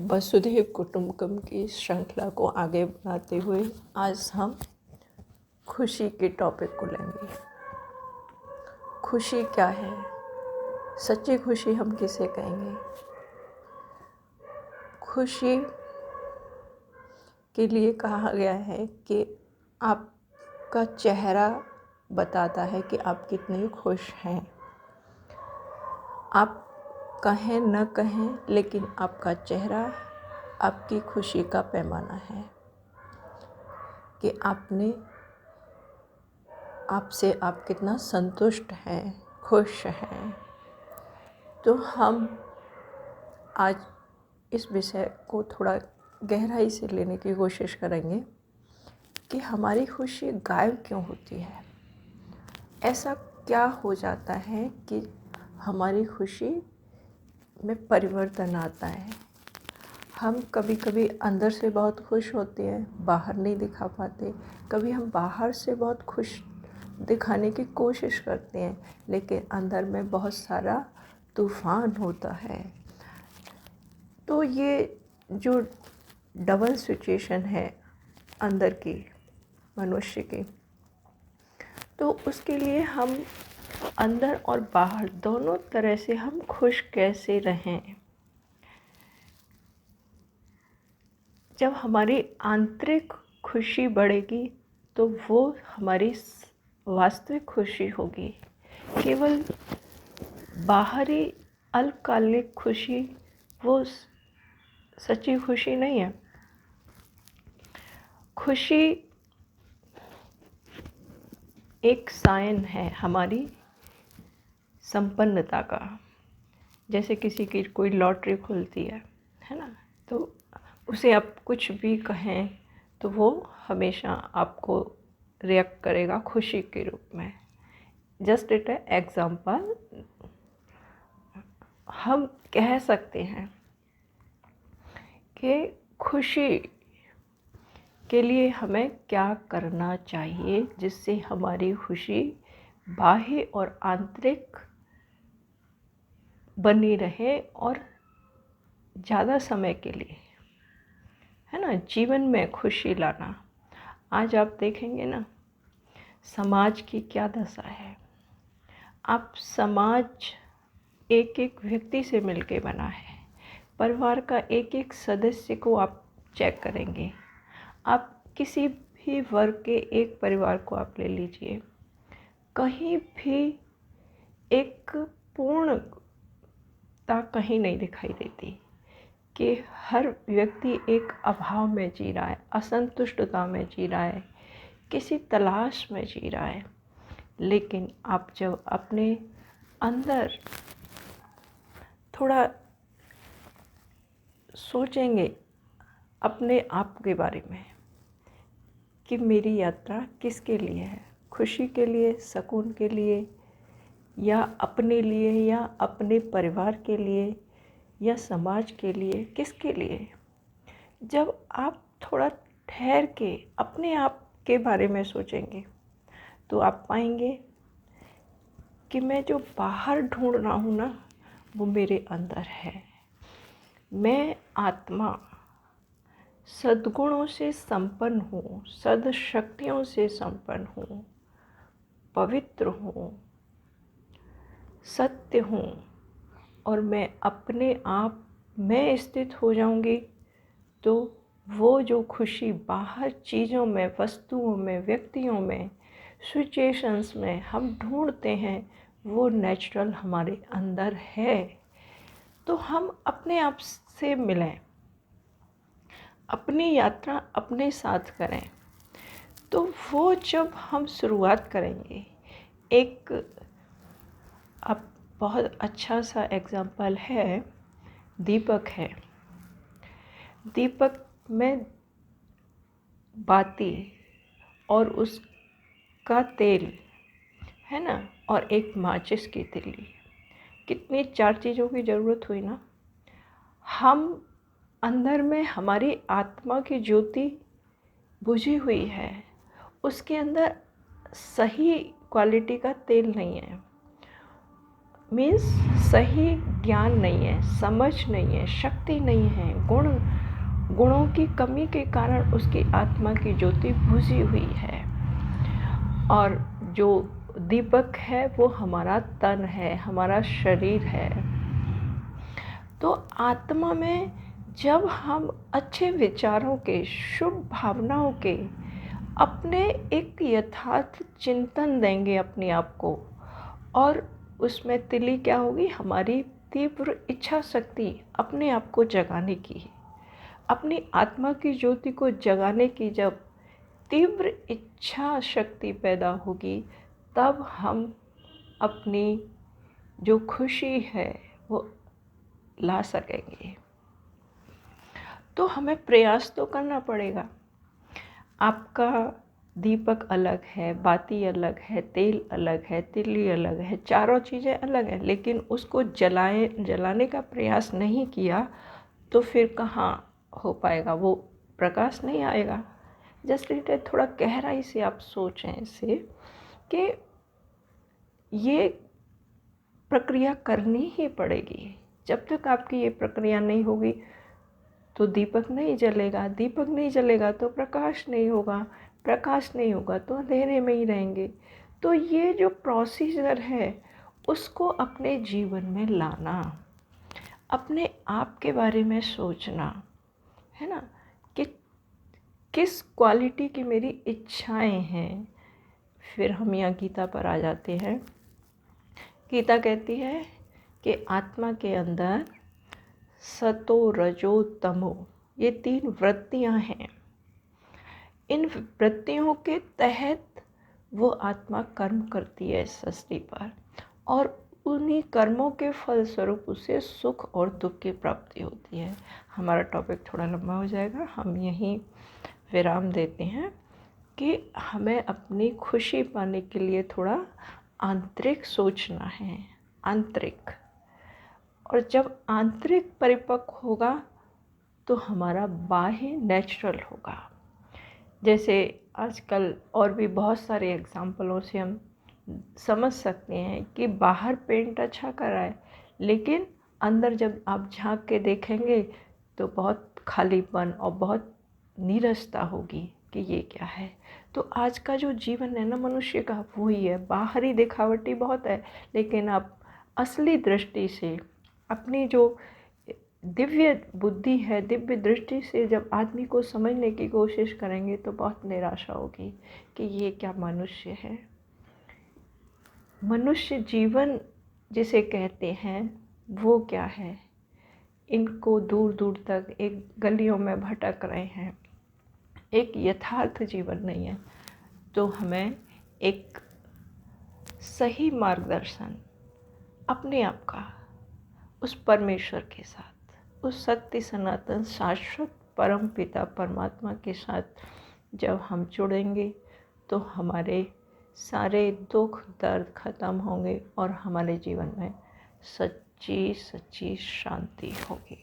वसुधैव कुटुंबकम की श्रृंखला को आगे बढ़ाते हुए आज हम खुशी के टॉपिक को लेंगे। खुशी क्या है? सच्ची खुशी हम किसे कहेंगे? खुशी के लिए कहा गया है कि आपका चेहरा बताता है कि आप कितने खुश हैं। आप कहें न कहें, लेकिन आपका चेहरा आपकी खुशी का पैमाना है कि आपसे आप कितना संतुष्ट हैं, खुश हैं। तो हम आज इस विषय को थोड़ा गहराई से लेने की कोशिश करेंगे कि हमारी खुशी गायब क्यों होती है। ऐसा क्या हो जाता है कि हमारी खुशी में परिवर्तन आता है। हम कभी कभी अंदर से बहुत खुश होते हैं, बाहर नहीं दिखा पाते। कभी हम बाहर से बहुत खुश दिखाने की कोशिश करते हैं, लेकिन अंदर में बहुत सारा तूफान होता है। तो ये जो डबल सिचुएशन है अंदर की मनुष्य की, तो उसके लिए हम अंदर और बाहर दोनों तरह से हम खुश कैसे रहें। जब हमारी आंतरिक खुशी बढ़ेगी तो वो हमारी वास्तविक खुशी होगी। केवल बाहरी अल्पकालिक खुशी वो सच्ची खुशी नहीं है। खुशी एक साइन है हमारी संपन्नता का। जैसे किसी की कोई लॉटरी खुलती है ना, तो उसे आप कुछ भी कहें तो वो हमेशा आपको रिएक्ट करेगा खुशी के रूप में। जस्ट इट एग्जाम्पल हम कह सकते हैं कि खुशी के लिए हमें क्या करना चाहिए जिससे हमारी खुशी बाह्य और आंतरिक बनी रहे और ज़्यादा समय के लिए, है ना, जीवन में खुशी लाना। आज आप देखेंगे ना, समाज की क्या दशा है। आप समाज एक एक व्यक्ति से मिलके बना है। परिवार का एक एक सदस्य को आप चेक करेंगे। आप किसी भी वर्ग के एक परिवार को आप ले लीजिए, कहीं भी एक पूर्णता कहीं नहीं दिखाई देती कि हर व्यक्ति एक अभाव में जी रहा है, असंतुष्टता में जी रहा है, किसी तलाश में जी रहा है। लेकिन आप जब अपने अंदर थोड़ा सोचेंगे अपने आप के बारे में कि मेरी यात्रा किसके लिए है, खुशी के लिए, सुकून के लिए, या अपने लिए, या अपने परिवार के लिए, या समाज के लिए, किसके लिए। जब आप थोड़ा ठहर के अपने आप के बारे में सोचेंगे तो आप पाएंगे कि मैं जो बाहर ढूंढ रहा हूँ ना, वो मेरे अंदर है। मैं आत्मा सद्गुणों से संपन्न हूँ, सद्शक्तियों से संपन्न हूँ, पवित्र हूँ, सत्य हूँ। और मैं अपने आप में स्थित हो जाऊंगी तो वो जो खुशी बाहर चीज़ों में, वस्तुओं में, व्यक्तियों में, सिचुएशंस में हम ढूंढते हैं, वो नेचुरल हमारे अंदर है। तो हम अपने आप से मिलें, अपनी यात्रा अपने साथ करें। तो वो जब हम शुरुआत करेंगे, एक अब बहुत अच्छा सा एग्जाम्पल है, दीपक है। दीपक में बाती और उसका तेल है ना, और एक माचिस की तिल्ली, कितनी 4 चीज़ों की ज़रूरत हुई ना। हम अंदर में हमारी आत्मा की ज्योति बुझी हुई है, उसके अंदर सही क्वालिटी का तेल नहीं है। मीन्स सही ज्ञान नहीं है, समझ नहीं है, शक्ति नहीं है, गुणों की कमी के कारण उसकी आत्मा की ज्योति बुझी हुई है। और जो दीपक है वो हमारा तन है, हमारा शरीर है। तो आत्मा में जब हम अच्छे विचारों के, शुभ भावनाओं के, अपने एक यथार्थ चिंतन देंगे अपने आप को, और उसमें तिली क्या होगी, हमारी तीव्र इच्छा शक्ति अपने आप को जगाने की, अपनी आत्मा की ज्योति को जगाने की जब तीव्र इच्छा शक्ति पैदा होगी, तब हम अपनी जो खुशी है वो ला सकेंगे। तो हमें प्रयास तो करना पड़ेगा। आपका दीपक अलग है, बाती अलग है, तेल अलग है, तिल्ली अलग है, चारों चीज़ें अलग हैं, लेकिन उसको जलाने का प्रयास नहीं किया तो फिर कहाँ हो पाएगा, वो प्रकाश नहीं आएगा। जस्ट थोड़ा गहराई से आप सोचें इसे कि ये प्रक्रिया करनी ही पड़ेगी। जब तक आपकी ये प्रक्रिया नहीं होगी तो दीपक नहीं जलेगा, दीपक नहीं जलेगा तो प्रकाश नहीं होगा, प्रकाश नहीं होगा तो अंधेरे में ही रहेंगे। तो ये जो प्रोसीजर है उसको अपने जीवन में लाना, अपने आप के बारे में सोचना, है ना, कि किस क्वालिटी की मेरी इच्छाएं हैं। फिर हम यहाँ गीता पर आ जाते हैं। गीता कहती है कि आत्मा के अंदर सतो रजो तमो, ये 3 वृत्तियाँ हैं। इन वृत्तियों के तहत वो आत्मा कर्म करती है इस सृष्टि पर, और उन्हीं कर्मों के फलस्वरूप उसे सुख और दुख की प्राप्ति होती है। हमारा टॉपिक थोड़ा लंबा हो जाएगा, हम यहीं विराम देते हैं कि हमें अपनी खुशी पाने के लिए थोड़ा आंतरिक सोचना है, आंतरिक। और जब आंतरिक परिपक्व होगा तो हमारा बाह्य नेचुरल होगा। जैसे आजकल और भी बहुत सारे एग्जाम्पलों से हम समझ सकते हैं कि बाहर पेंट अच्छा करा है, लेकिन अंदर जब आप झांक के देखेंगे तो बहुत खालीपन और बहुत नीरसता होगी कि ये क्या है। तो आज का जो जीवन है ना मनुष्य का, वही है, बाहरी दिखावटी बहुत है, लेकिन आप असली दृष्टि से अपनी जो दिव्य बुद्धि है, दिव्य दृष्टि से जब आदमी को समझने की कोशिश करेंगे तो बहुत निराशा होगी कि ये क्या मनुष्य है। मनुष्य जीवन जिसे कहते हैं वो क्या है, इनको दूर दूर तक एक गलियों में भटक रहे हैं, एक यथार्थ जीवन नहीं है। तो हमें एक सही मार्गदर्शन अपने आप का उस परमेश्वर के साथ, उस सत्य सनातन शाश्वत परम पिता परमात्मा के साथ जब हम जुड़ेंगे तो हमारे सारे दुख दर्द खत्म होंगे और हमारे जीवन में सच्ची सच्ची शांति होगी।